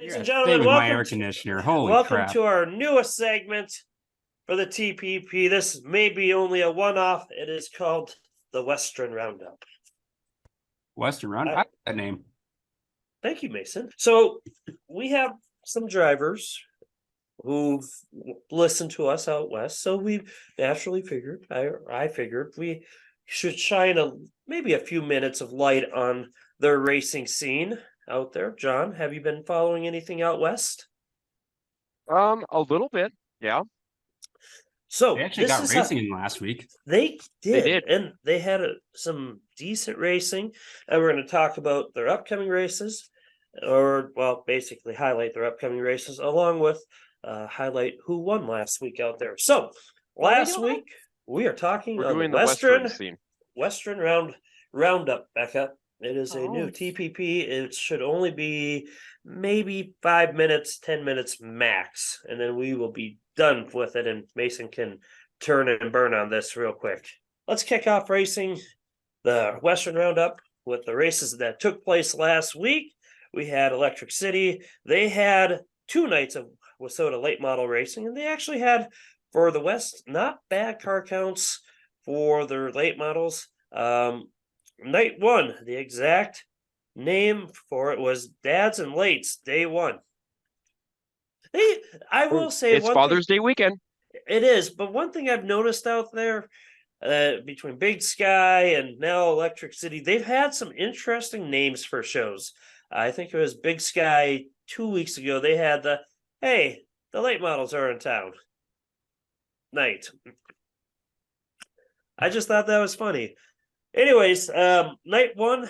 Ladies You're and gonna stay gentlemen, with my air welcome conditioner. Holy welcome crap. to our newest segment for the TPP. This may be only a one-off. It is called the Western Roundup. Western Round. I like that name. Thank you, Mason. So we have some drivers who've listened to us out west. So we naturally figured, I figured we should shine maybe a few minutes of light on their racing scene out there. John, have you been following anything out west? A little bit. Yeah, So They actually this got is how racing in last week. they they did, did. and they had some decent racing. And we're going to talk about their upcoming races, or well, basically highlight their upcoming races, along with highlight who won last week out there. So What are we last doing? week we are talking We're on the doing the Western scene. Western Roundup, Becca. It is a new Oh. TPP. It should only be maybe 5 minutes, 10 minutes max, and then we will be done with it. And Mason can turn and burn on this real quick. Let's kick off racing the Western Roundup with the races that took place last week. We had Electric City. They had 2 nights of WISSOTA late model racing, and they actually had, for the West, not bad car counts for their late models. Night one, the exact name for it was Dads and Lates Day One. I will say It's one Father's thing, Day weekend. it is, but one thing I've noticed out there, between Big Sky and now Electric City, they've had some interesting names for shows. I think it was Big Sky 2 weeks ago. They had the late models are in town night. I just thought that was funny. Anyways, night one,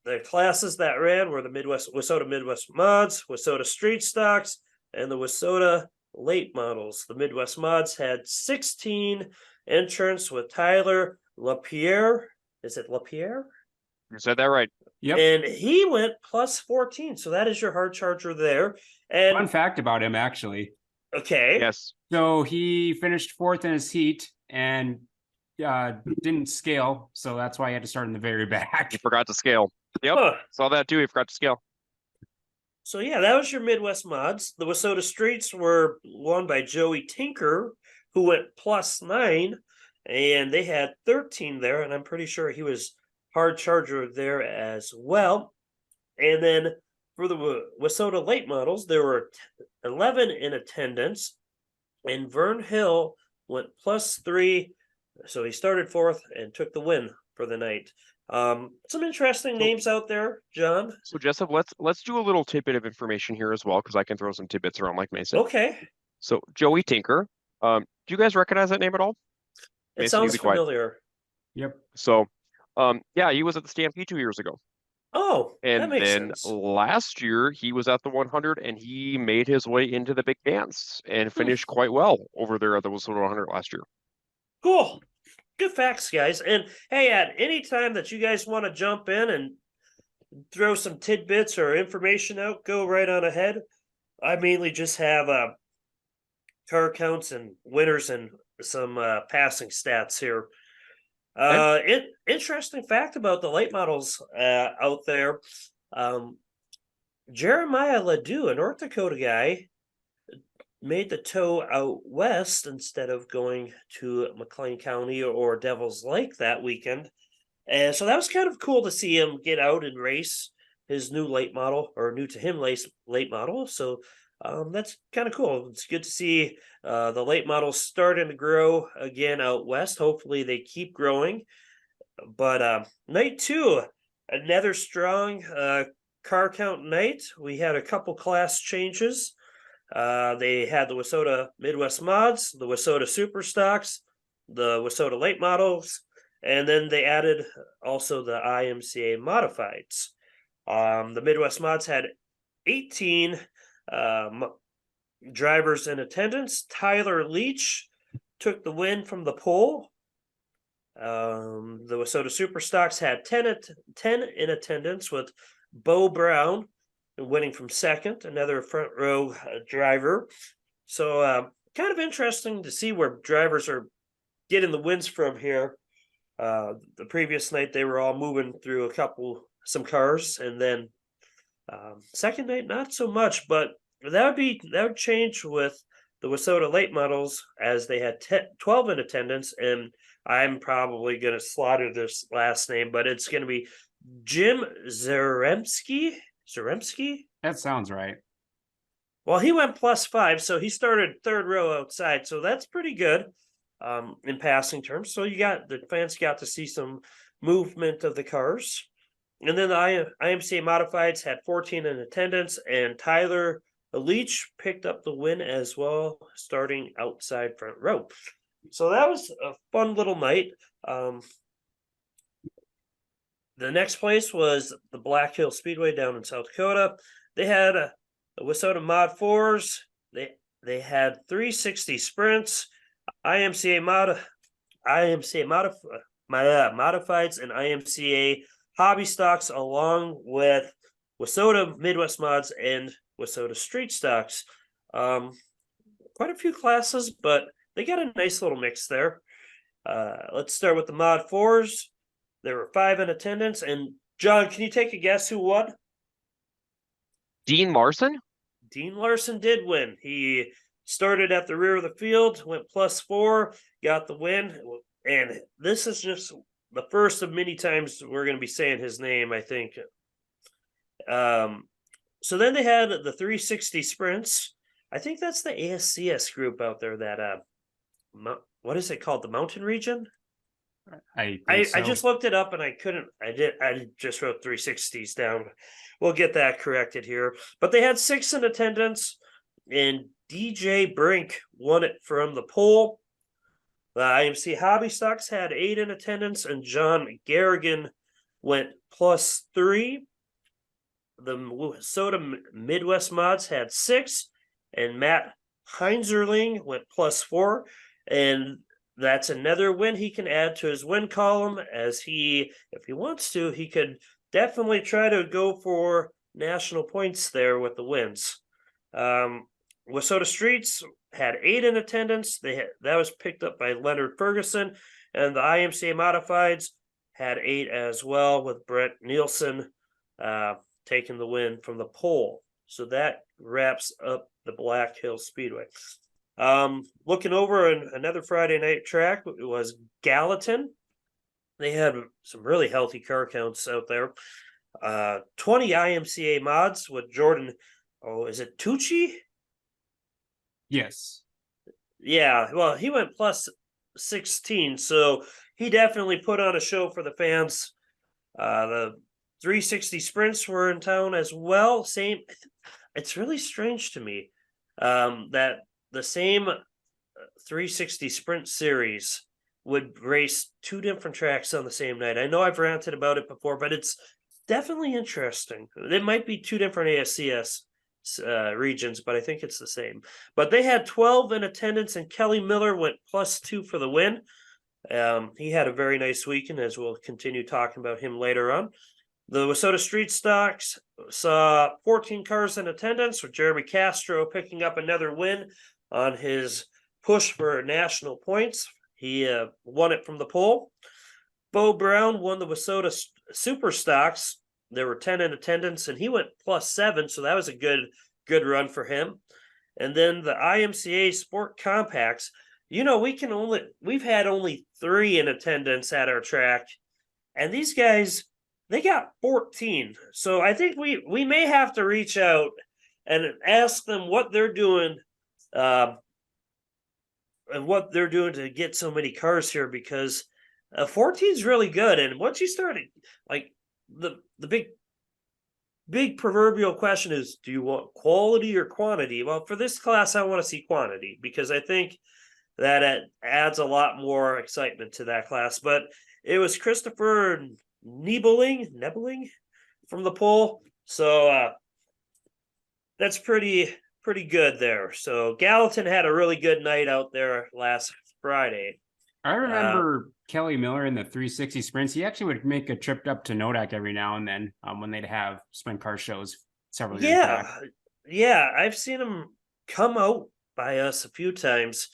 the classes that ran were the WISSOTA Midwest Mods, WISSOTA Street Stocks, and the WISSOTA Late Models. The Midwest Mods had 16 entrants with Tyler LaPierre. Is it LaPierre? You said that right. Yep. And he went plus 14. So that is your hard charger there. And Fun fact about him, actually. okay. Yes. So he finished fourth in his heat and didn't scale. So that's why he had to start in the very back. He forgot to scale. Yep. Huh. Saw that too. He forgot to scale. So yeah, that was your Midwest Mods. The WISSOTA Streets were won by Joey Tinker, who went plus 9, and they had 13 there, and I'm pretty sure he was hard charger there as well. And then for the WISSOTA late models, there were 11 in attendance, and Vern Hill went plus 3, so he started fourth and took the win for the night. Some interesting names out there, John. So Jessup, let's do a little tidbit of information here as well, because I can throw some tidbits around like Mason. Okay. So Joey Tinker, do you guys recognize that name at all? It Mason, you sounds be quiet. familiar. Yep. So, yeah, he was at the Stampede 2 years ago. Oh, that And makes then sense. last year he was at the 100 and he made his way into the big dance and finished quite well over there at the WISSOTA 100 last year. Cool. Good facts, guys. And hey, at any time that you guys want to jump in and throw some tidbits or information out, go right on ahead. I mainly just have car counts and winners and some passing stats here. Interesting fact about the late models out there. Jeremiah Ledoux, a North Dakota guy, made the tow out west instead of going to McLean County or Devil's Lake that weekend. And so that was kind of cool to see him get out and race his new late model, or new to him late model. So that's kind of cool. It's good to see the late models starting to grow again out west. Hopefully they keep growing. But night two, another strong car count night. We had a couple class changes. They had the WISSOTA Midwest Mods, the WISSOTA Super Stocks, the WISSOTA Late Models, and then they added also the IMCA Modifieds. The Midwest Mods had 18 drivers in attendance. Tyler Leach took the win from the pole. The WISSOTA Super Stocks had 10 in attendance, with Bo Brown winning from second, another front row driver. So kind of interesting to see where drivers are getting the wins from here. The previous night they were all moving through some cars, and then Second night, not so much, but that would change with the WISSOTA late models as they had 12 in attendance, and I'm probably going to slaughter this last name, but it's going to be Jim Zaremski. Zaremski? That sounds right. Well, he went +5, so he started third row outside, so that's pretty good in passing terms. So the fans got to see some movement of the cars. And then the IMCA Modifieds had 14 in attendance, and Tyler Leach picked up the win as well, starting outside front row. So that was a fun little night. The next place was the Black Hill Speedway down in South Dakota. They had the WISSOTA Mod 4s. They had 360 sprints, IMCA Modifieds, and IMCA Hobby Stocks, along with WISSOTA Midwest Mods and WISSOTA Street Stocks. Quite a few classes, but they got a nice little mix there. Let's start with the Mod 4s. There were 5 in attendance. And John, can you take a guess who won? Dean Larson? Dean Larson did win. He started at the rear of the field, went +4, got the win. And this is just the first of many times we're going to be saying his name, I think. So then they had the 360 sprints. I think that's the ASCS group out there that what is it called? The Mountain Region? I just looked it up and I just wrote 360s down. We'll get that corrected here. But they had 6 in attendance, and DJ Brink won it from the pole. The IMC Hobby Stocks had 8 in attendance, and John Garrigan went +3. The WISSOTA Midwest Mods had 6, and Matt Heinzerling went +4. And that's another win he can add to his win column, as if he wants to, he could definitely try to go for national points there with the wins. WISSOTA Streets had 8 in attendance. That was picked up by Leonard Ferguson, and the IMCA Modifieds had 8 as well, with Brett Nielsen taking the win from the pole. So that wraps up the Black Hill Speedway. Looking over another Friday night track, it was Gallatin. They had some really healthy car counts out there. 20 IMCA mods with Jordan. Oh, is it Tucci? Yes. Yeah, well, he went +16, so he definitely put on a show for the fans. The 360 sprints were in town as well. Same. It's really strange to me that the same 360 sprint series would race 2 different tracks on the same night. I know I've ranted about it before, but it's definitely interesting. It might be 2 different ASCS regions, but I think it's the same. But they had 12 in attendance, and Kelly Miller went +2 for the win. He had a very nice weekend, as we'll continue talking about him later on. The WISSOTA Street Stocks saw 14 cars in attendance, with Jeremy Castro picking up another win on his push for national points. He won it from the pole. Bo Brown won the WISSOTA Super Stocks. There were 10 in attendance, and he went +7, so that was a good run for him. And then the IMCA Sport Compacts. You know, we've had only 3 in attendance at our track, and these guys, they got 14. So I think we may have to reach out and ask them what they're doing, and what they're doing to get so many cars here, because 14 is really good. And once you start, like, the big proverbial question is, do you want quality or quantity? Well, for this class, I want to see quantity, because I think that it adds a lot more excitement to that class. But it was Christopher Nebling from the pole. So that's pretty good there. So Gallatin had a really good night out there last Friday. I remember Kelly Miller in the 360 sprints. He actually would make a trip up to Nodak every now and then when they'd have sprint car shows several years back. Yeah, I've seen him come out by us a few times,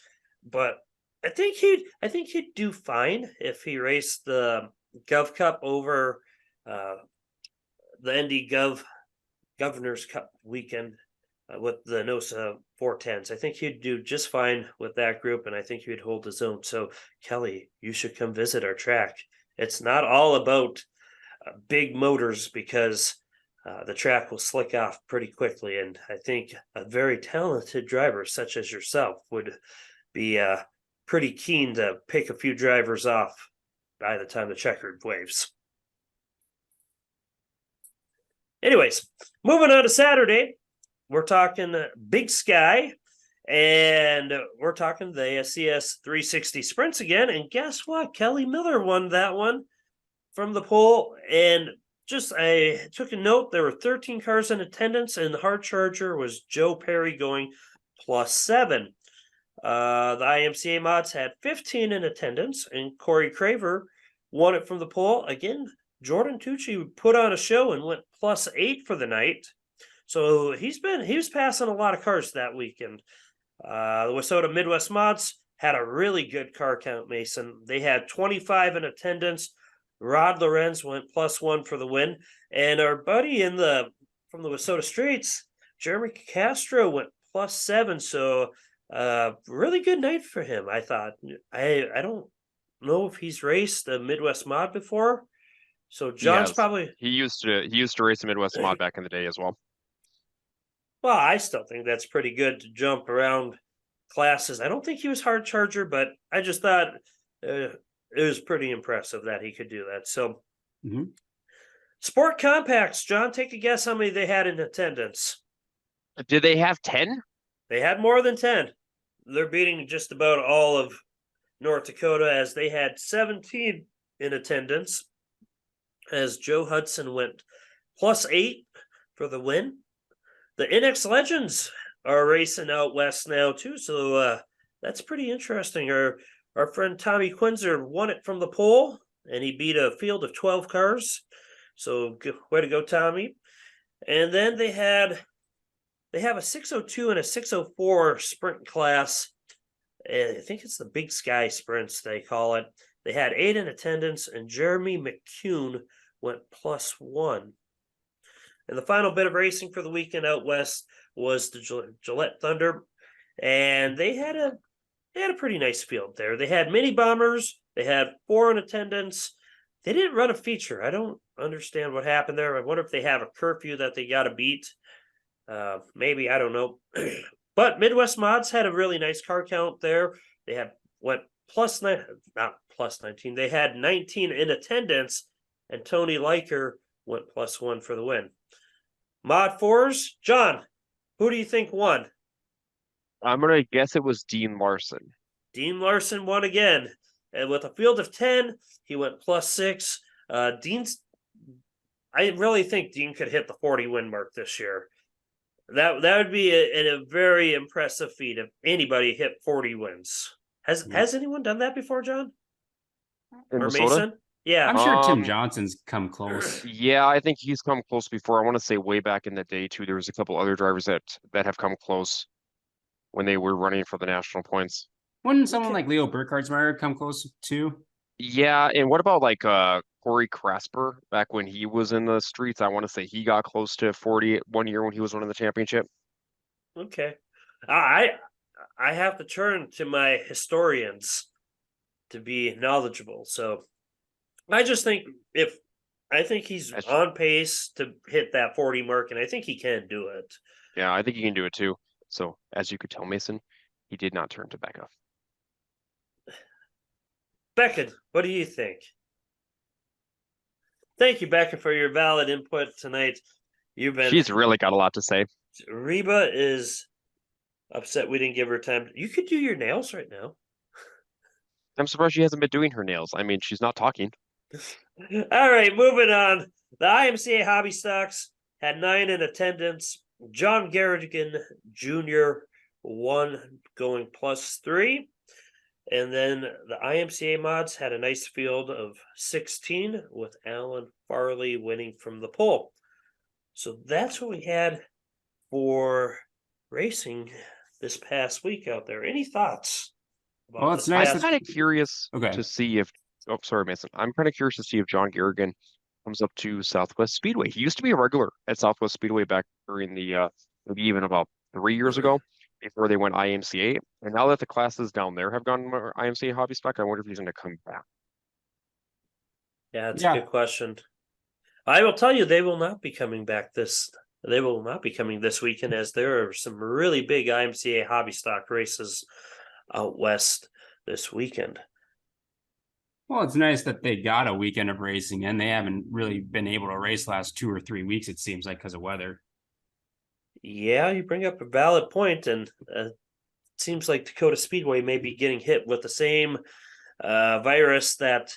but I think he'd do fine if he raced the Gov Cup over the Indy Gov Governor's Cup weekend with the NOSA 410s. I think he'd do just fine with that group, and I think he'd hold his own. So, Kelly, you should come visit our track. It's not all about big motors because the track will slick off pretty quickly. And I think a very talented driver such as yourself would be pretty keen to pick a few drivers off by the time the checkered waves. Anyways, moving on to Saturday, we're talking Big Sky, and we're talking the CS 360 sprints again. And guess what? Kelly Miller won that one from the pole. And just I took a note, there were 13 cars in attendance, and the hard charger was Joe Perry going +7. The IMCA mods had 15 in attendance, and Corey Craver won it from the pole. Again, Jordan Tucci put on a show and went +8 for the night. So he was passing a lot of cars that weekend. The WISSOTA Midwest mods had a really good car count, Mason. They had 25 in attendance. Rod Lorenz went +1 for the win. And our buddy from the WISSOTA Streets, Jeremy Castro, went +7. So really good night for him, I thought. I don't know if he's raced a Midwest mod before. So John's probably he used to race the Midwest mod back in the day as well. Well, I still think that's pretty good to jump around classes. I don't think he was hard charger, but I just thought it was pretty impressive that he could do that. So, Sport Compacts, John, take a guess how many they had in attendance. Did they have 10? They had more than 10. They're beating just about all of North Dakota as they had 17 in attendance, as Joe Hudson went +8 for the win. The NX Legends are racing out west now too, so that's pretty interesting. Our friend Tommy Quinzer won it from the pole, and he beat a field of 12 cars. So way to go, Tommy. And then they have a 602 and a 604 sprint class. I think it's the Big Sky sprints they call it. They had 8 in attendance, and Jeremy McCune went +1. And the final bit of racing for the weekend out west was the Gillette Thunder, and they had a pretty nice field there. They had mini bombers. They had 4 in attendance. They didn't run a feature. I don't understand what happened there. I wonder if they have a curfew that they got to beat. Maybe, I don't know. But Midwest Mods had a really nice car count there. They went +9, not +19. They had 19 in attendance, and Tony Liker went +1 for the win. Mod 4s, John, who do you think won? I'm going to guess it was Dean Larson. Dean Larson won again. And with a field of 10, he went +6. I really think Dean could hit the 40 win mark this year. That would be a very impressive feat if anybody hit 40 wins. Has anyone done that before, John? In or WISSOTA? Mason? Yeah. I'm sure Tim Johnson's come close. Yeah, I think he's come close before. I want to say way back in the day too. There was a couple other drivers that have come close when they were running for the national points. Wouldn't someone like Leo Burkhardsmeyer come close too? Yeah, and what about like Corey Krasper back when he was in the streets? I want to say he got close to 40 one year when he was winning the championship. Okay. I have to turn to my historians to be knowledgeable. So I just think he's on pace to hit that 40 mark, and I think he can do it. Yeah, I think he can do it too. So as you could tell, Mason, he did not turn to Becca. Becca, what do you think? Thank you, Becca, for your valid input tonight. She's really got a lot to say. Reba is upset we didn't give her time. You could do your nails right now. I'm surprised she hasn't been doing her nails. I mean, she's not talking. All right, moving on. The IMCA Hobby Stocks had 9 in attendance. John Garrigan Jr. won, going +3. And then the IMCA mods had a nice field of 16 with Alan Farley winning from the pole. So that's what we had for racing this past week out there. Any thoughts? Well, it's nice. I'm kind of curious to see if. Oh, sorry, Mason. I'm kind of curious to see if John Garrigan comes up to Southwest Speedway. He used to be a regular at Southwest Speedway back during the maybe even about 3 years ago before they went IMCA. And now that the classes down there have gone more IMCA hobby stock, I wonder if he's going to come back. Yeah, it's a Yeah. good question. I will tell you, they will not be coming back this. They will not be coming this weekend, as there are some really big IMCA hobby stock races out west this weekend. Well, it's nice that they got a weekend of racing and they haven't really been able to race last 2 or 3 weeks, it seems like, because of weather. Yeah, you bring up a valid point, and it seems like Dakota Speedway may be getting hit with the same virus that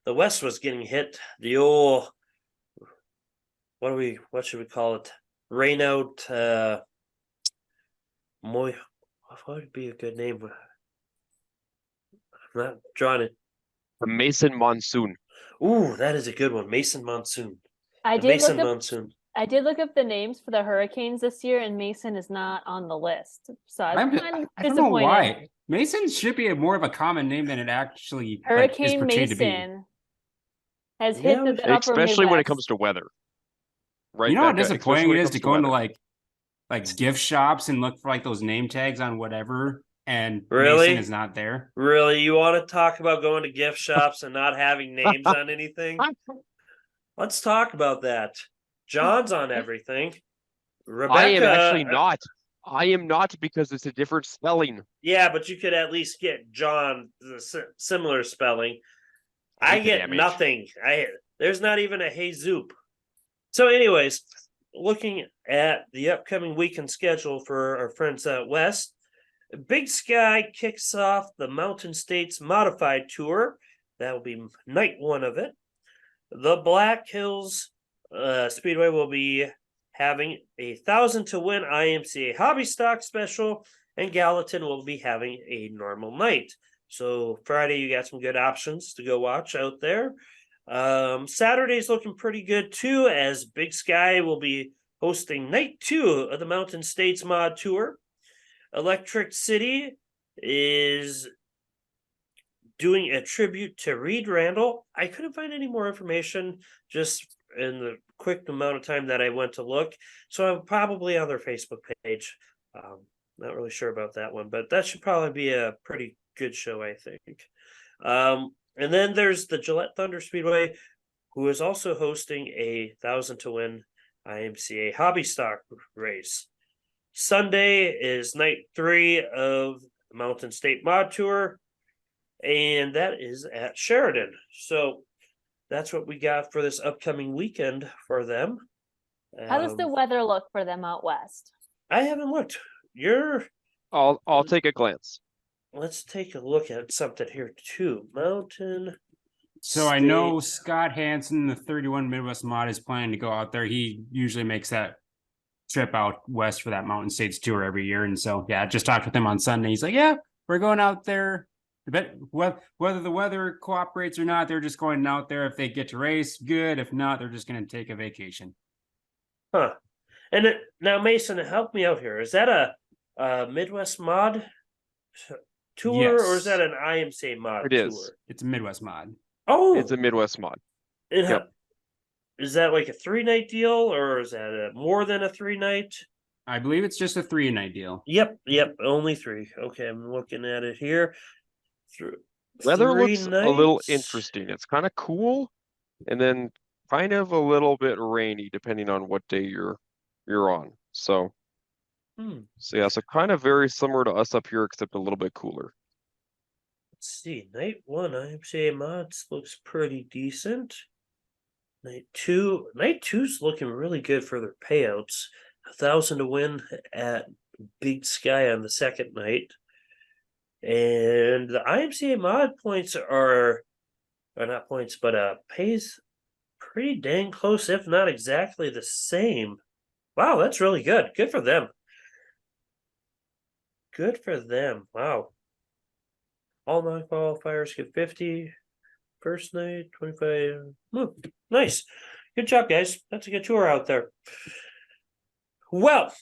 the West was getting hit. The old, what should we call it? Rain out. What would be a good name? I'm not drawing it. The Mason Monsoon. Ooh, that is a good one. Mason Monsoon. I The did Mason look up. Monsoon. I did look up the names for the Hurricanes this year, and Mason is not on the list. So I was kind of I don't know disappointed. why. Mason should be more of a common name than it actually is Hurricane portrayed to be. Mason has Yeah, hit the upper Especially when it Midwest. comes to weather. Right? You know how Becca? Especially disappointing when it is comes to go into weather. like gift shops and look for like those name tags on whatever, and Really? Mason is not there. Really, you want to talk about going to gift shops and not having names on anything? Let's talk about that. John's on everything. Rebecca, I am actually not. I am not, because it's a different spelling. Yeah, but you could at least get John the similar spelling. I hate the get damn H. nothing. There's not even a Hey Zoop. So, anyways, looking at the upcoming weekend schedule for our friends out west, Big Sky kicks off the Mountain States Modified Tour. That will be night one of it. The Black Hills Speedway will be having 1,000 to win IMCA Hobby Stock Special, and Gallatin will be having a normal night. So Friday, you got some good options to go watch out there. Saturday's looking pretty good too, as Big Sky will be hosting night 2 of the Mountain States Mod Tour. Electric City is doing a tribute to Reed Randall. I couldn't find any more information just in the quick amount of time that I went to look. So I'm probably on their Facebook page. Not really sure about that one, but that should probably be a pretty good show, I think. And then there's the Gillette Thunder Speedway, who is also hosting 1,000 to win IMCA Hobby Stock race. Sunday is night 3 of the Mountain State Mod Tour, and that is at Sheridan. So that's what we got for this upcoming weekend for them. How does the weather look for them out west? I haven't looked. I'll take a glance. Let's take a look at something here too. Mountain. So I know State. Scott Hansen, the 31 Midwest Mod, is planning to go out there. He usually makes that trip out west for that Mountain States tour every year. And so, yeah, I just talked with him on Sunday. He's like, yeah, we're going out there. But whether the weather cooperates or not, they're just going out there. If they get to race, good. If not, they're just going to take a vacation. Huh. And now, Mason, help me out here. Is that a Midwest Mod tour, or is Yes. that an IMCA Mod It tour? is. It's a Midwest Mod. Oh, It's a Midwest mod. Yep. Is that like a 3-night deal, or is that more than a 3-night? I believe it's just a 3-night deal. Yep, only 3. Okay, I'm looking at it here. Weather 3 looks a little nights. interesting. It's kind of cool, and then kind of a little bit rainy, depending on what day you're on. So, so yeah, so kind of very similar to us up here, except a little bit cooler. Let's see. Night 1 IMCA mods looks pretty decent. Night 2's looking really good for their payouts. 1,000 to win at Big Sky on the second night. And the IMCA mod points are not points, but pays pretty dang close, if not exactly the same. Wow, that's really good. Good for them. Good for them. Wow. All non-qualifiers get 50. First night, 25. Nice. Good job, guys. That's a good tour out there. Well,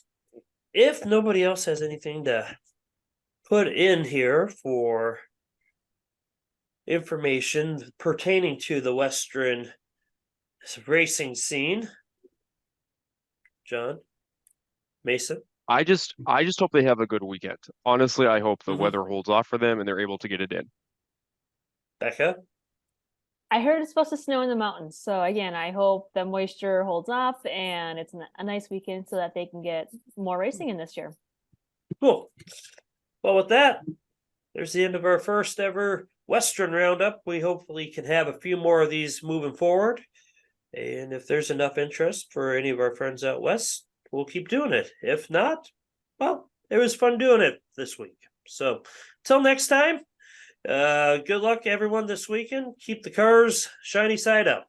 if nobody else has anything to put in here for information pertaining to the Western racing scene. John, Mason. I just hope they have a good weekend. Honestly, I hope the Mhm. weather holds off for them and they're able to get it in. Becca. I heard it's supposed to snow in the mountains. So again, I hope the moisture holds off and it's a nice weekend so that they can get more racing in this year. Cool. Well, with that, there's the end of our first ever Western Roundup. We hopefully can have a few more of these moving forward. And if there's enough interest for any of our friends out west, we'll keep doing it. If not, well, it was fun doing it this week. So till next time, good luck everyone this weekend. Keep the cars shiny side up.